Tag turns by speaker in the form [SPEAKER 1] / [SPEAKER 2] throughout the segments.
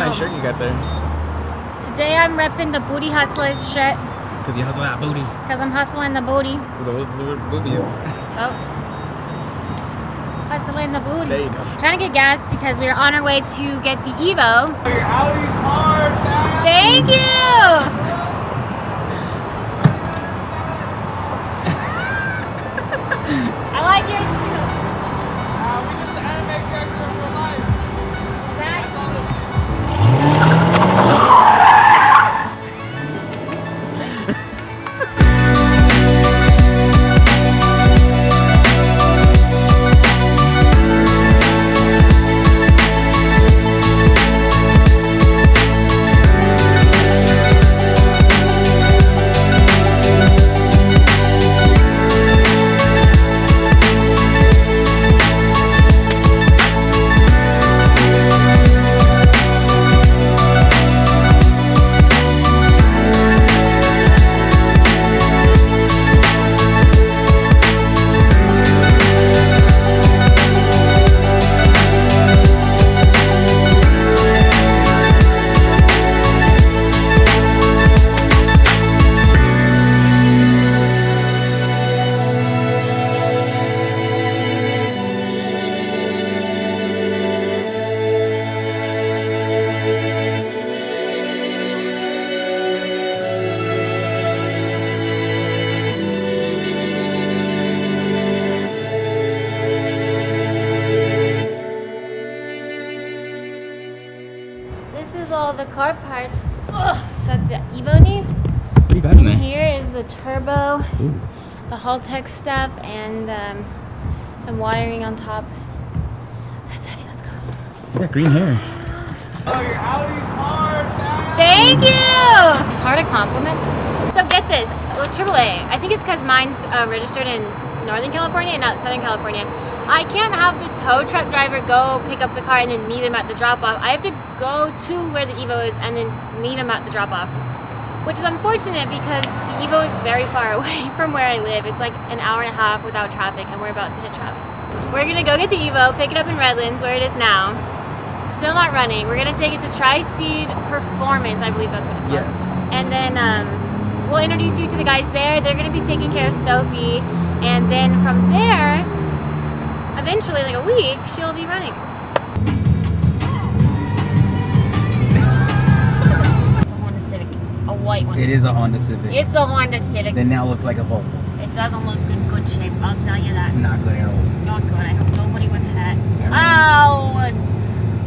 [SPEAKER 1] nice shirt you got there.
[SPEAKER 2] Today I'm repping the Booty Hustlers shirt.
[SPEAKER 1] Because you hustle that booty.
[SPEAKER 2] Because I'm hustling the booty.
[SPEAKER 1] Those are boobies.
[SPEAKER 2] Oh. Hustling the booty.
[SPEAKER 1] There you go.
[SPEAKER 2] Trying to get gas because we're on our way to get the EVO.
[SPEAKER 1] Your Audi's hard, man.
[SPEAKER 2] Thank you! I like yours too.
[SPEAKER 1] We just animate character in real life.
[SPEAKER 2] That's all the car parts that the EVO needs.
[SPEAKER 1] What do you got in there?
[SPEAKER 2] Here is the turbo,
[SPEAKER 1] Ooh.
[SPEAKER 2] the Haltech stuff, and some wiring on top. That's heavy, let's go.
[SPEAKER 1] You got green hair.
[SPEAKER 3] Oh, your Audi's hard, man.
[SPEAKER 2] Thank you! It's hard to compliment. So get this, AAA, I think it's because mine's registered in Northern California and not Southern California. I can't have the tow truck driver go pick up the car and then meet him at the drop-off. I have to go to where the EVO is and then meet him at the drop-off, which is unfortunate because the EVO is very far away from where I live. It's like an hour and a half without traffic, and we're about to hit traffic. We're gonna go get the EVO, pick it up in Redlands, where it is now. Still not running. We're gonna take it to Tri-Speed Performance, I believe that's what it's called.
[SPEAKER 1] Yes.
[SPEAKER 2] And then we'll introduce you to the guys there. They're gonna be taking care of Sophie, and then from there, eventually, like a week, she'll be running. It's a Honda Civic, a white one.
[SPEAKER 1] It is a Honda Civic.
[SPEAKER 2] It's a Honda Civic.
[SPEAKER 1] That now looks like a Volvo.
[SPEAKER 2] It doesn't look in good shape, I'll tell you that.
[SPEAKER 1] Not good at all.
[SPEAKER 2] Not good. I hope nobody was hit. Ow!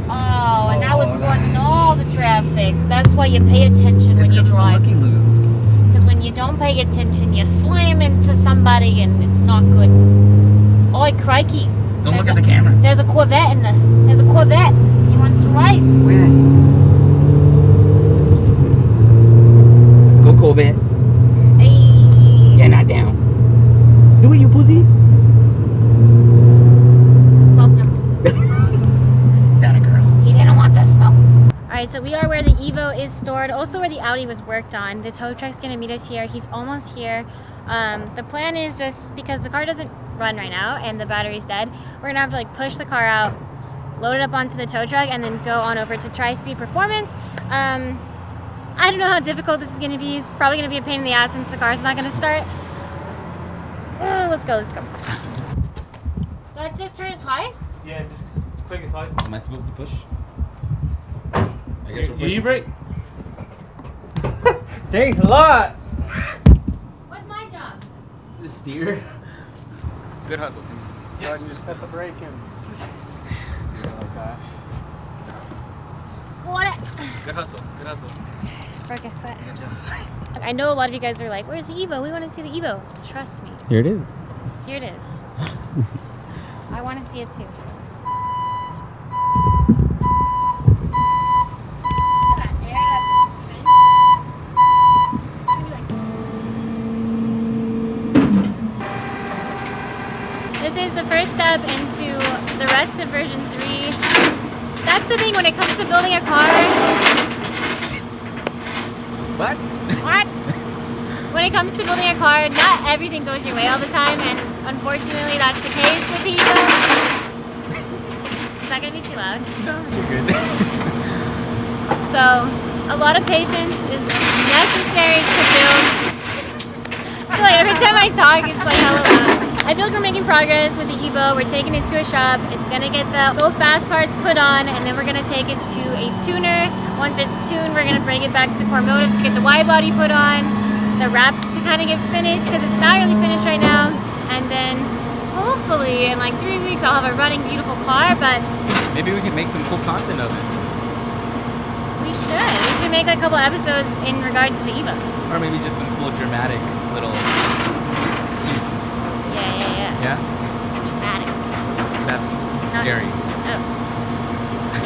[SPEAKER 2] Oh, and that was causing all the traffic. That's why you pay attention when you drive.
[SPEAKER 1] It's loose.
[SPEAKER 2] Because when you don't pay attention, you slam into somebody and it's not good. Oh, crikey.
[SPEAKER 1] Don't look at the camera.
[SPEAKER 2] There's a Corvette in the. There's a Corvette. He wants to race.
[SPEAKER 1] Where? Let's go, Corvette.
[SPEAKER 2] Hey.
[SPEAKER 1] Yeah, not down. Do it, you pussy.
[SPEAKER 2] Smoked him.
[SPEAKER 1] That a girl.
[SPEAKER 2] He didn't want the smoke. Alright, so we are where the EVO is stored. Also where the Audi was worked on. The tow truck's gonna meet us here. He's almost here. The plan is just because the car doesn't run right now and the battery's dead, we're gonna have to like push the car out, load it up onto the tow truck, and then go on over to Tri-Speed Performance. I don't know how difficult this is gonna be. It's probably gonna be a pain in the ass since the car's not gonna start. Let's go, let's go. Do I just turn it twice?
[SPEAKER 3] Yeah, just click it twice.
[SPEAKER 1] Am I supposed to push? I guess we're pushing.
[SPEAKER 3] E-brake. Thanks a lot.
[SPEAKER 2] What's my job?
[SPEAKER 1] Just steer. Good hustle, Tim.
[SPEAKER 3] Go ahead and just set the brake in. Like that.
[SPEAKER 2] Got it.
[SPEAKER 1] Good hustle. Good hustle.
[SPEAKER 2] Broke a sweat.
[SPEAKER 1] Good job.
[SPEAKER 2] I know a lot of you guys are like, where's the EVO? We want to see the EVO. Trust me.
[SPEAKER 1] Here it is.
[SPEAKER 2] Here it is. I want to see it too. This is the first step into the rest of version 3. That's the thing when it comes to building a car.
[SPEAKER 1] What?
[SPEAKER 2] What? When it comes to building a car, not everything goes your way all the time, and unfortunately that's the case with the EVO. Is that gonna be too loud?
[SPEAKER 1] No, you're good.
[SPEAKER 2] So a lot of patience is necessary to build. I feel like every time I talk, it's like hella loud. I feel like we're making progress with the EVO. We're taking it to a shop. It's gonna get the go fast parts put on, and then we're gonna take it to a tuner. Once it's tuned, we're gonna bring it back to Core Motive to get the wide body put on, the wrap to kind of get finished because it's not really finished right now. And then hopefully in like 3 weeks, I'll have a running beautiful car. But
[SPEAKER 4] maybe we can make some cool content of it.
[SPEAKER 2] we should make like a couple episodes in regard to the EVO.
[SPEAKER 4] Or maybe just some cool dramatic little pieces.
[SPEAKER 2] Yeah.
[SPEAKER 4] Yeah?
[SPEAKER 2] Dramatic.
[SPEAKER 4] That's scary.
[SPEAKER 2] Oh.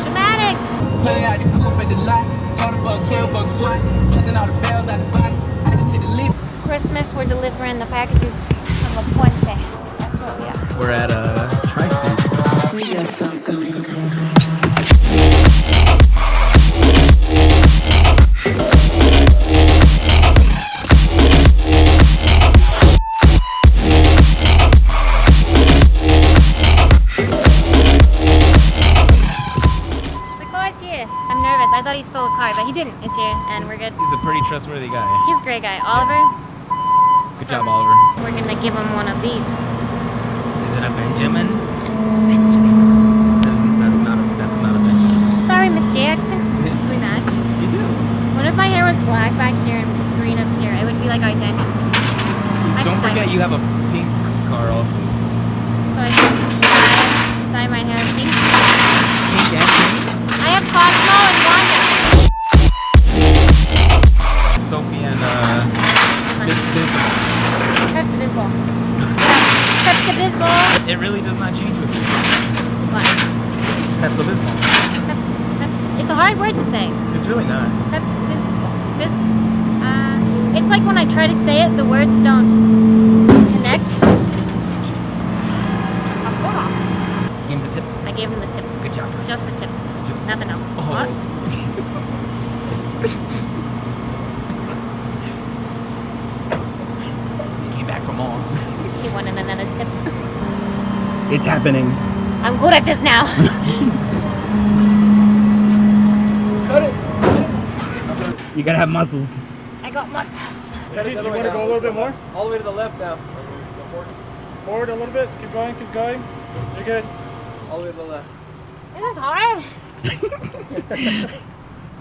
[SPEAKER 2] Dramatic.
[SPEAKER 1] Pulling out the coupe at the lot. Told her for a 12 buck swat. Pushing all the bells out the box. I just hit the lip.
[SPEAKER 2] It's Christmas. We're delivering the packages of a puente. That's what we are.
[SPEAKER 4] We're at a tri-state.
[SPEAKER 5] We got something we can
[SPEAKER 2] I'm nervous. I thought he stole a car, but he didn't. It's here, and we're good.
[SPEAKER 4] He's a pretty trustworthy guy.
[SPEAKER 2] He's a great guy. Oliver,
[SPEAKER 4] Good job, Oliver.
[SPEAKER 2] we're gonna give him one of these.
[SPEAKER 4] Is it a Benjamin?
[SPEAKER 2] It's a Benjamin.
[SPEAKER 4] That's not a Benjamin.
[SPEAKER 2] Sorry, Miss Jackson. Do we match?
[SPEAKER 4] You do.
[SPEAKER 2] What if my hair was black back here and green up here? It would be like identical. I
[SPEAKER 4] Don't
[SPEAKER 2] should dye
[SPEAKER 4] forget
[SPEAKER 2] my-
[SPEAKER 4] you have a pink car also.
[SPEAKER 2] So I should dye my hair pink.
[SPEAKER 4] Pink and pink?
[SPEAKER 2] I have Cosmo and Wanda.
[SPEAKER 4] Sophie and Bismarck.
[SPEAKER 2] Pepto-Bismol. Pepto-Bismol.
[SPEAKER 4] It really does not change with you.
[SPEAKER 2] What?
[SPEAKER 4] Pepto-Bismol.
[SPEAKER 2] It's a hard word to say.
[SPEAKER 4] It's really not.
[SPEAKER 2] Pepto-Bismol. It's like when I try to say it, the words don't connect.
[SPEAKER 4] Give him the tip.
[SPEAKER 2] I gave him the tip.
[SPEAKER 4] Good job.
[SPEAKER 2] Just the tip. Nothing else.
[SPEAKER 4] Oh.
[SPEAKER 2] What?
[SPEAKER 4] He came back from home.
[SPEAKER 2] He wanted another tip.
[SPEAKER 4] It's happening.
[SPEAKER 2] I'm good at this now.
[SPEAKER 3] Cut it.
[SPEAKER 4] You gotta have muscles.
[SPEAKER 2] I got muscles.
[SPEAKER 3] Cut it the other way
[SPEAKER 6] You want to
[SPEAKER 3] now.
[SPEAKER 6] go a little bit more?
[SPEAKER 3] All the way to the left now.
[SPEAKER 6] Forward a little bit. Keep going, keep going. You're good.
[SPEAKER 3] All the way to the left.
[SPEAKER 2] This is hard.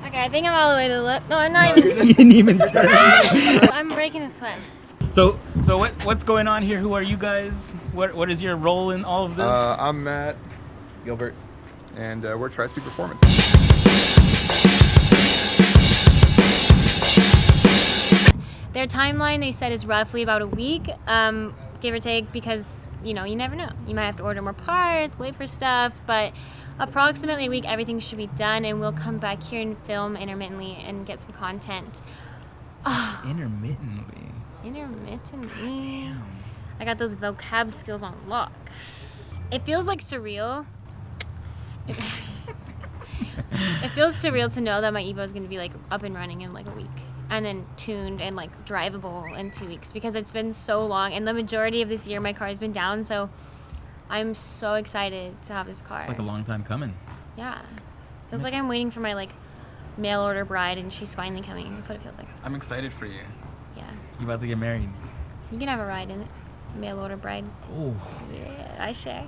[SPEAKER 2] Okay, I think I'm all the way to the left. No, I'm not even.
[SPEAKER 4] You didn't even turn.
[SPEAKER 2] I'm breaking a sweat.
[SPEAKER 4] So what's going on here? Who are you guys? What is your role in all of this?
[SPEAKER 7] I'm Matt Gilbert, and we're Tri-Speed Performance.
[SPEAKER 2] Their timeline, they said, is roughly about a week, give or take, because, you know, you never know. You might have to order more parts, wait for stuff, but approximately a week, everything should be done, and we'll come back here and film intermittently and get some content.
[SPEAKER 4] Intermittently.
[SPEAKER 2] Intermittently.
[SPEAKER 4] Damn.
[SPEAKER 2] I got those vocab skills on lock. It feels like surreal. It feels surreal to know that my EVO is going to be like up and running in like a week, and then tuned and like drivable in 2 weeks, because it's been so long, and the majority of this year my car has been down, so I'm so excited to have this car.
[SPEAKER 4] It's like a long time coming.
[SPEAKER 2] Yeah. Feels like I'm waiting for my like mail order bride, and she's finally coming. That's what it feels like.
[SPEAKER 4] I'm excited for you.
[SPEAKER 2] Yeah.
[SPEAKER 4] You about to get married.
[SPEAKER 2] You can have a ride in it. Mail order bride.
[SPEAKER 4] Oh.
[SPEAKER 2] Yeah, I share.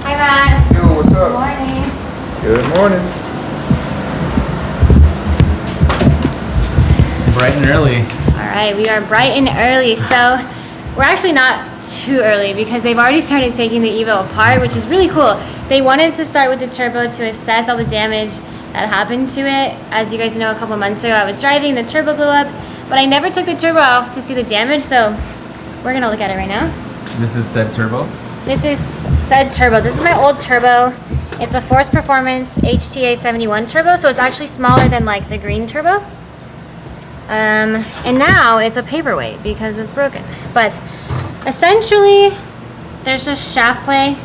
[SPEAKER 2] Hi, Matt.
[SPEAKER 7] Yo, what's up?
[SPEAKER 2] Morning.
[SPEAKER 7] Good morning.
[SPEAKER 4] Bright and early.
[SPEAKER 2] All right, we are bright and early. So we're actually not too early because they've already started taking the EVO apart, which is really cool. They wanted to start with the turbo to assess all the damage that happened to it. As you guys know, a couple months ago I was driving, the turbo blew up, but I never took the turbo off to see the damage, so we're gonna look at it right now.
[SPEAKER 4] This is said turbo.
[SPEAKER 2] This is said turbo. This is my old turbo. It's a Force Performance HTA 71 turbo, so it's actually smaller than like the green turbo. And now it's a paperweight because it's broken. But essentially, there's just shaft play.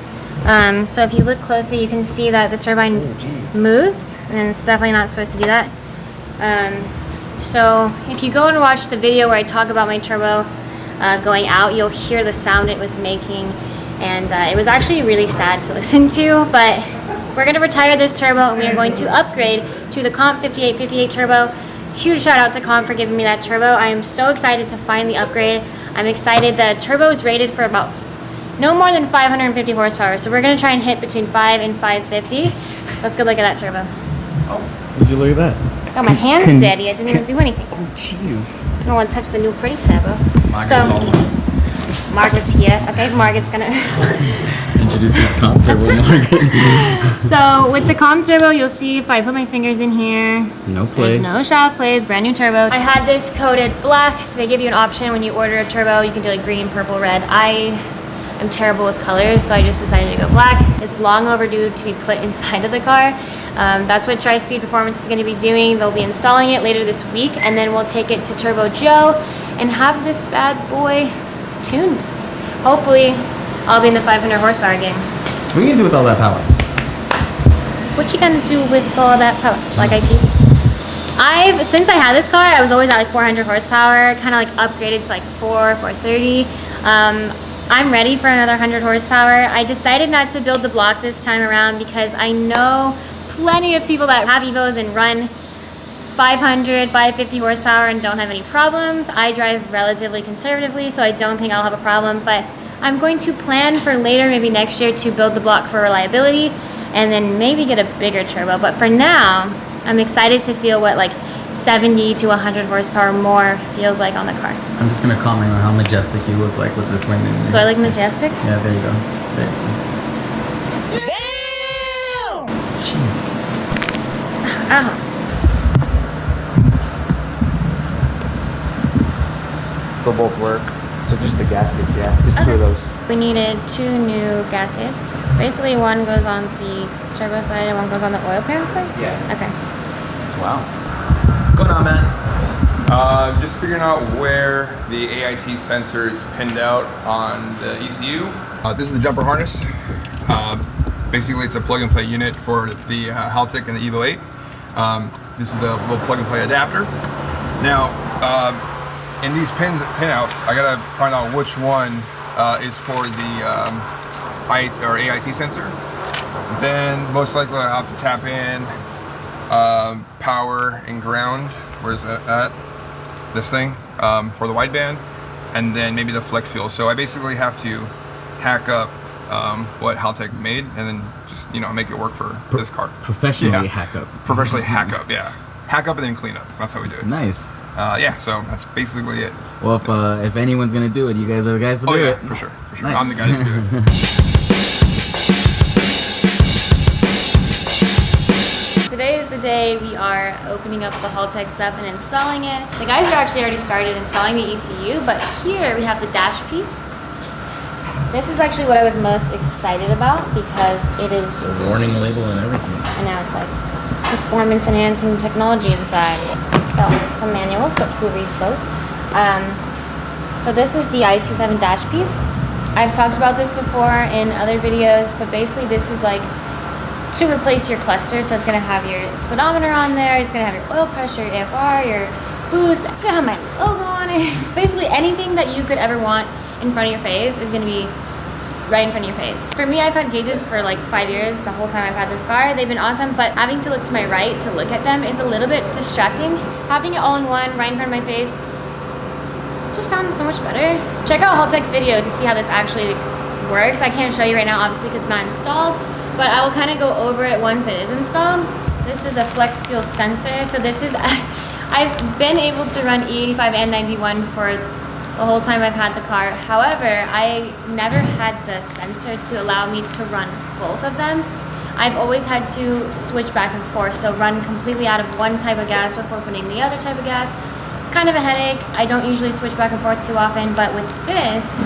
[SPEAKER 2] So if you look closely, you can see that the turbine moves, and it's definitely not supposed to do that. So if you go and watch the video where I talk about my turbo going out, you'll hear the sound it was making. And it was actually really sad to listen to, but we're gonna retire this turbo and we are going to upgrade to the Comp 5858 turbo. Huge shout out to Comp for giving me that turbo. I am so excited to finally upgrade. I'm excited. The turbo is rated for about no more than 550 horsepower, so we're gonna try and hit between 5 and 550. Let's go look at that turbo.
[SPEAKER 5] Would you look at that?
[SPEAKER 2] I got my hands dirty. I didn't even do anything.
[SPEAKER 5] Oh, jeez.
[SPEAKER 2] I don't want to touch the new pretty turbo. Margaret's here. Okay, Margaret's gonna
[SPEAKER 5] Introduce this Comp Turbo, Margaret.
[SPEAKER 2] So with the Comp Turbo, you'll see if I put my fingers in here,
[SPEAKER 5] No play.
[SPEAKER 2] there's no shaft plays, brand new turbo. I had this coated black. They give you an option when you order a turbo. You can do like green, purple, red. I am terrible with colors, so I just decided to go black. It's long overdue to be put inside of the car. That's what Tri-Speed Performance is going to be doing. They'll be installing it later this week, and then we'll take it to Turbo Joe and have this bad boy tuned. Hopefully, I'll be in the 500 horsepower game.
[SPEAKER 5] What are you gonna do with all that power?
[SPEAKER 2] What you gonna do with all that power? Like eyepiece? Since I had this car, I was always at like 400 horsepower, kind of like upgraded to like 430. I'm ready for another 100 horsepower. I decided not to build the block this time around because I know plenty of people that have EVOs and run 500, 550 horsepower and don't have any problems. I drive relatively conservatively, so I don't think I'll have a problem, but I'm going to plan for later, maybe next year, to build the block for reliability and then maybe get a bigger turbo. But for now, I'm excited to feel what like 70 to 100 horsepower more feels like on the car.
[SPEAKER 5] I'm just gonna comment on how majestic you look like with this wing in there.
[SPEAKER 2] Do I look majestic?
[SPEAKER 5] Yeah, there you go. There you go. Damn! Jeez.
[SPEAKER 2] Oh.
[SPEAKER 3] They'll both work. So just the gaskets, yeah. Just two of those.
[SPEAKER 2] We needed 2 new gaskets. Basically, one goes on the turbo side and one goes on the oil pan side?
[SPEAKER 3] Yeah.
[SPEAKER 2] Okay.
[SPEAKER 5] Wow. What's going on, Matt?
[SPEAKER 7] Just figuring out where the AIT sensor is pinned out on the ECU. This is the jumper harness. Basically, it's a plug-and-play unit for the Haltech and the EVO 8. This is the little plug-and-play adapter. Now, in these pinouts, I gotta find out which one is for the AIT sensor. Then, most likely, I'll have to tap in power and ground. Where's that at? This thing for the wideband, and then maybe the flex fuel. So I basically have to hack up what Haltech made, and then just make it work for this car.
[SPEAKER 5] Professionally hack up.
[SPEAKER 7] Professionally hack up, yeah. Hack up and then clean up. That's how we do it.
[SPEAKER 5] Nice.
[SPEAKER 7] Yeah, so that's basically it.
[SPEAKER 5] Well, if anyone's gonna do it, you guys are the guys to do it.
[SPEAKER 7] For sure.
[SPEAKER 5] Nice.
[SPEAKER 7] I'm the guy to do it.
[SPEAKER 2] Today is the day we are opening up the Haltech stuff and installing it. The guys are actually already started installing the ECU, but here we have the dash piece. This is actually what I was most excited about because it is...
[SPEAKER 5] The warning label and everything.
[SPEAKER 2] And now it's like performance enhancing technology inside. So some manuals, but who reads those? So this is the IC7 dash piece. I've talked about this before in other videos, but basically this is like to replace your cluster. So it's gonna have your speedometer on there, it's gonna have your oil pressure, your AFR, your boost, it's gonna have my logo on it. Basically anything that you could ever want in front of your face is gonna be right in front of your face. For me, I've had gauges for like 5 years, the whole time I've had this car. They've been awesome, but having to look to my right to look at them is a little bit distracting. Having it all in one, right in front of my face, it just sounds so much better. Check out Haltech's video to see how this actually works. I can't show you right now, obviously, because it's not installed, but I will kind of go over it once it is installed. This is a flex fuel sensor. So this is, I've been able to run E85 and 91 for the whole time I've had the car. However, I never had the sensor to allow me to run both of them. I've always had to switch back and forth, so run completely out of one type of gas before putting the other type of gas. Kind of a headache. I don't usually switch back and forth too often, but with this,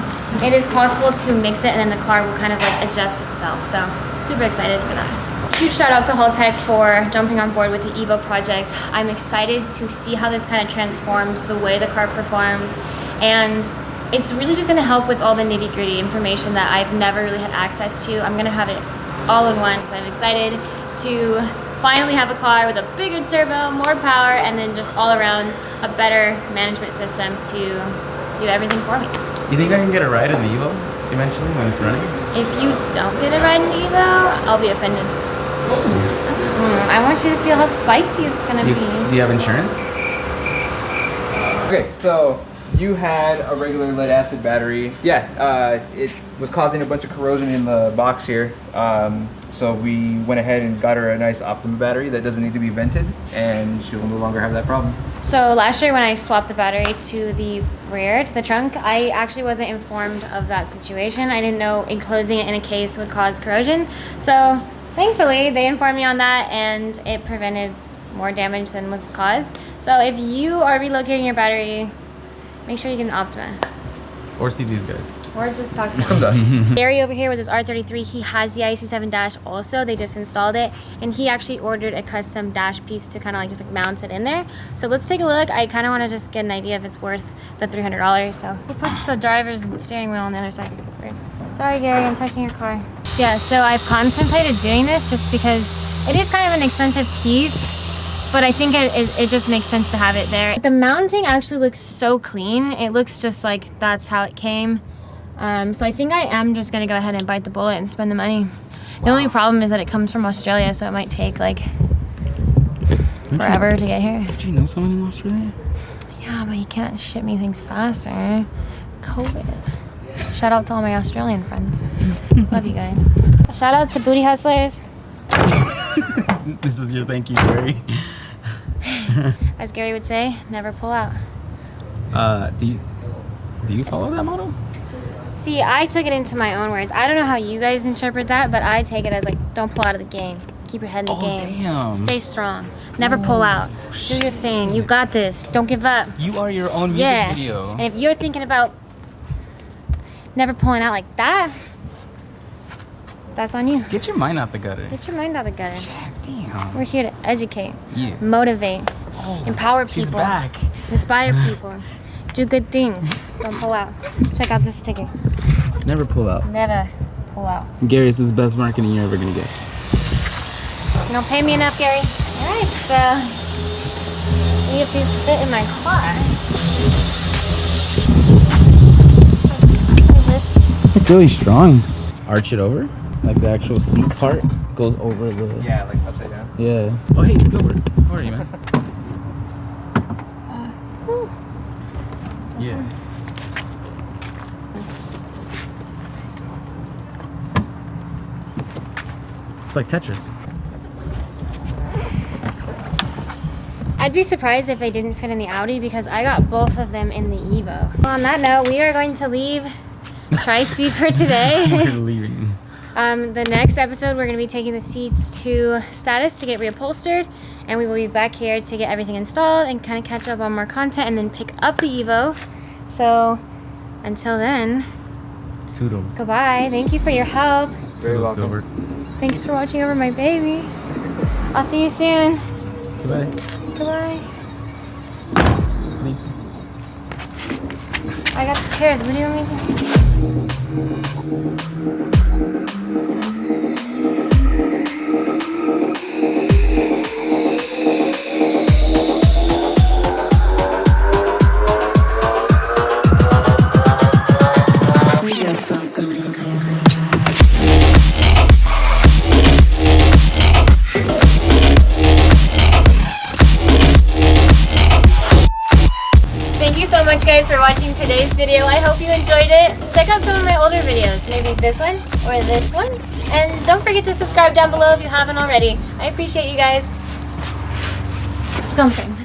[SPEAKER 2] it is possible to mix it and then the car will kind of like adjust itself. So super excited for that. Huge shout out to Haltech for jumping on board with the EVO project. I'm excited to see how this kind of transforms the way the car performs, and it's really just going to help with all the nitty-gritty information that I've never really had access to. I'm going to have it all in one, so I'm excited to finally have a car with a bigger turbo, more power, and then just all around a better management system to do everything for me.
[SPEAKER 5] You think I can get a ride in the EVO?
[SPEAKER 4] eventually when it's running?
[SPEAKER 2] If you don't get a ride in EVO, I'll be offended. I want you to feel how spicy it's gonna be.
[SPEAKER 4] Do you have insurance?
[SPEAKER 3] Okay, so you had a regular lead acid battery. Yeah, it was causing a bunch of corrosion in the box here. So we went ahead and got her a nice Optima battery that doesn't need to be vented, and she will no longer have that problem.
[SPEAKER 2] So last year when I swapped the battery to the rear, to the trunk, I actually wasn't informed of that situation. I didn't know enclosing it in a case would cause corrosion. So thankfully they informed me on that, and it prevented more damage than was caused. So if you are relocating your battery, make sure you get an Optima.
[SPEAKER 4] Or see these guys.
[SPEAKER 2] Or just talk to
[SPEAKER 3] Just come to us.
[SPEAKER 2] Gary over here with his R33, he has the IC7 dash also. They just installed it, and he actually ordered a custom dash piece to kind of like just like mount it in there. So let's take a look. I kind of want to just get an idea if it's worth the $300. So who puts the driver's steering wheel on the other side? It's weird. Sorry, Gary, I'm touching your car. Yeah, so I've contemplated doing this just because it is kind of an expensive piece, but I think it just makes sense to have it there. The mounting actually looks so clean. It looks just like that's how it came. So I think I am just gonna go ahead and bite the bullet and spend the money. The only problem is that it comes from Australia, so it might take like forever to get here.
[SPEAKER 4] Did you know someone in Australia?
[SPEAKER 2] Yeah, but you can't ship me things faster. COVID. Shout out to all my Australian friends. Love you guys. Shout out to Booty Hustlers.
[SPEAKER 4] This is your thank you, Gary.
[SPEAKER 2] As Gary would say, never pull out.
[SPEAKER 4] Do you follow that motto?
[SPEAKER 2] See, I took it into my own words. I don't know how you guys interpret that, but I take it as like, don't pull out of the game. Keep your head in the game.
[SPEAKER 4] Damn.
[SPEAKER 2] Stay strong. Never pull out. Do your thing. You got this. Don't give up.
[SPEAKER 4] You are your own music video.
[SPEAKER 2] And if you're thinking about never pulling out like that, that's on you.
[SPEAKER 4] Get your mind out the gutter.
[SPEAKER 2] Get your mind out of the gutter.
[SPEAKER 4] Damn.
[SPEAKER 2] We're here to educate,
[SPEAKER 4] Yeah.
[SPEAKER 2] motivate, empower people,
[SPEAKER 4] She's back.
[SPEAKER 2] inspire people, do good things. Don't pull out. Check out this ticket.
[SPEAKER 4] Never pull out.
[SPEAKER 2] Never pull out.
[SPEAKER 4] Gary, this is the best marketing you're ever gonna get.
[SPEAKER 2] You don't pay me enough, Gary. All right, so see if these fit in my car.
[SPEAKER 4] It's really strong. Arch it over. Like the actual seat part goes over the...
[SPEAKER 3] Yeah, like upside down.
[SPEAKER 4] Yeah. Oh, hey, it's Gilbert. How are you, man? Yeah. It's like Tetris.
[SPEAKER 2] I'd be surprised if they didn't fit in the Audi because I got both of them in the EVO. On that note, we are going to leave Tri-Speed for today.
[SPEAKER 4] We're leaving.
[SPEAKER 2] The next episode, we're going to be taking the seats to status to get reupholstered, and we will be back here to get everything installed and kind of catch up on more content and then pick up the EVO. So until then,
[SPEAKER 4] Toodles.
[SPEAKER 2] goodbye. Thank you for your help.
[SPEAKER 3] Very
[SPEAKER 4] Toodles,
[SPEAKER 3] welcome.
[SPEAKER 4] Gilbert.
[SPEAKER 2] Thanks for watching over my baby. I'll see you soon.
[SPEAKER 4] Goodbye.
[SPEAKER 2] Goodbye.
[SPEAKER 4] Leave.
[SPEAKER 2] I got the chairs. What do you want me to
[SPEAKER 5] We got something in common.
[SPEAKER 2] Thank you so much, guys, for watching today's video. I hope you enjoyed it. Check out some of my older videos, maybe this one or this one. And don't forget to subscribe down below if you haven't already. I appreciate you guys. Something.